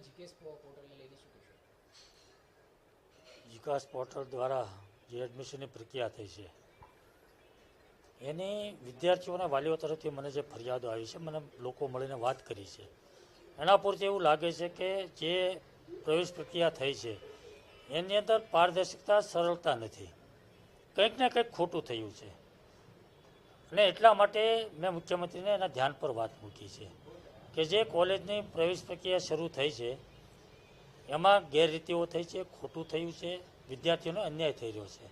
GKS પોર્ટલને લઈને શું કહેશો? જીકેએસ પોર્ટલ દ્વારા જે એડમિશનની પ્રક્રિયા થઈ છે એની વિદ્યાર્થીઓના વાલીઓ તરફથી મને જે ફરિયાદો આવી છે, મને લોકો મળીને વાત કરી છે, એના પૂરથી એવું લાગે છે કે જે પ્રવેશ પ્રક્રિયા થઈ છે એની અંદર પારદર્શકતા, સરળતા નથી, કંઈક ને કંઈક ખોટું થયું છે. અને એટલા માટે મેં મુખ્યમંત્રીને એના ધ્યાન પર વાત મૂકી છે કે જે કોલેજની પ્રવેશ પ્રક્રિયા શરૂ થઈ છે એમાં ગેરરીતિઓ થઈ છે, ખોટું થયું છે, વિદ્યાર્થીઓને અન્યાય થઈ રહ્યો છે.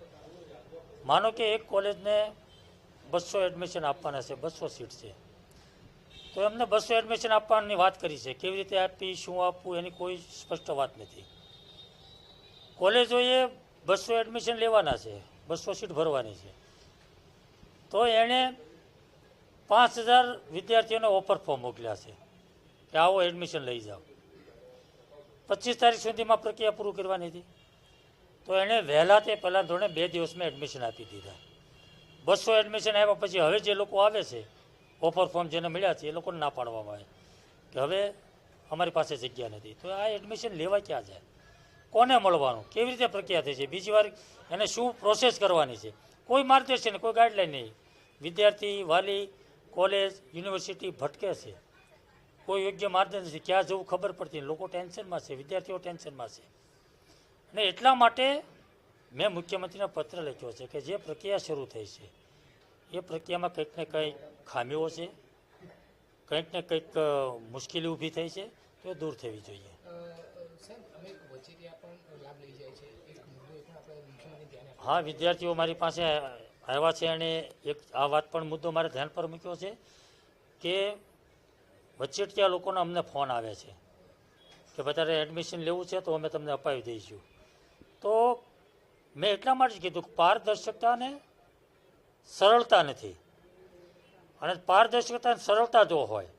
માનો કે એક કોલેજને 200 એડમિશન આપવાના છે, 200 સીટ છે, તો એમને 200 એડમિશન આપવાની વાત કરી છે. કેવી રીતે આપી, શું આપવું, એની કોઈ સ્પષ્ટ વાત નથી. કોલેજોએ 200 એડમિશન લેવાના છે, 200 સીટ ભરવાની છે, તો એણે 5000 વિદ્યાર્થીઓને ઓફર ફોર્મ મોકલ્યા છે કે આવો એડમિશન લઈ જાઓ. 25 તારીખ સુધીમાં પ્રક્રિયા પૂરું કરવાની હતી, તો એણે વહેલા તે પહેલાં ધોરણે 2 દિવસમાં એડમિશન આપી દીધા. 200 એડમિશન આવ્યા પછી હવે જે લોકો આવે છે, ઓફર ફોર્મ જેને મળ્યા છે, એ લોકોને ના પાડવામાં આવે કે હવે અમારી પાસે જગ્યા નથી. તો આ એડમિશન લેવા ક્યાં જાય, કોને મળવાનું, કેવી રીતે પ્રક્રિયા થઈ છે, બીજી વાર એને શું પ્રોસેસ કરવાની છે, કોઈ માર્ગદર્શન, કોઈ ગાઈડલાઈન નહીં. વિદ્યાર્થી, વાલી, કોલેજ, યુનિવર્સિટી ભટકે છે, કોઈ યોગ્ય માર્ગદર્શન નથી, ક્યાં જવું ખબર પડતી, લોકો ટેન્શનમાં છે, વિદ્યાર્થીઓ ટેન્શનમાં છે. અને એટલા માટે મેં મુખ્યમંત્રીને પત્ર લખ્યો છે કે જે પ્રક્રિયા શરૂ થઈ છે એ પ્રક્રિયામાં કંઈક ને કંઈક ખામીઓ છે, કંઈક ને કંઈક મુશ્કેલી ઊભી થઈ છે, તો એ દૂર થવી જોઈએ. સાહેબ, અમે વચેટિયા પણ લાભ લઈ જાય છે, એક મુદ્દો એ પણ આપણે મુખ્યમંત્રી ધ્યાને હા, વિદ્યાર્થીઓ મારી પાસે આવ્યા છે અને એક આ વાત પણ મુદ્દો મારે ધ્યાન પર મૂક્યો છે કે વચેટિયા લોકોના અમને ફોન આવે છે કે વધારે એડમિશન લેવું છે તો અમે તમને અપાવી દઈશું. તો મેં એટલા માટે જ કીધું કે પારદર્શકતા અને સરળતા નથી, અને પારદર્શકતા અને સરળતા જો હોય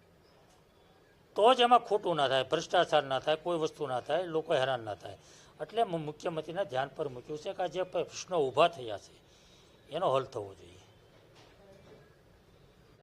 તો જ એમાં ખોટું ના થાય, ભ્રષ્ટાચાર ના થાય, કોઈ વસ્તુ ના થાય, લોકો હેરાન ના થાય. એટલે મુખ્યમંત્રીના ધ્યાન પર મૂક્યું છે કે આ જે પ્રશ્નો ઊભા થયા છે એનો હલ થવો જોઈએ.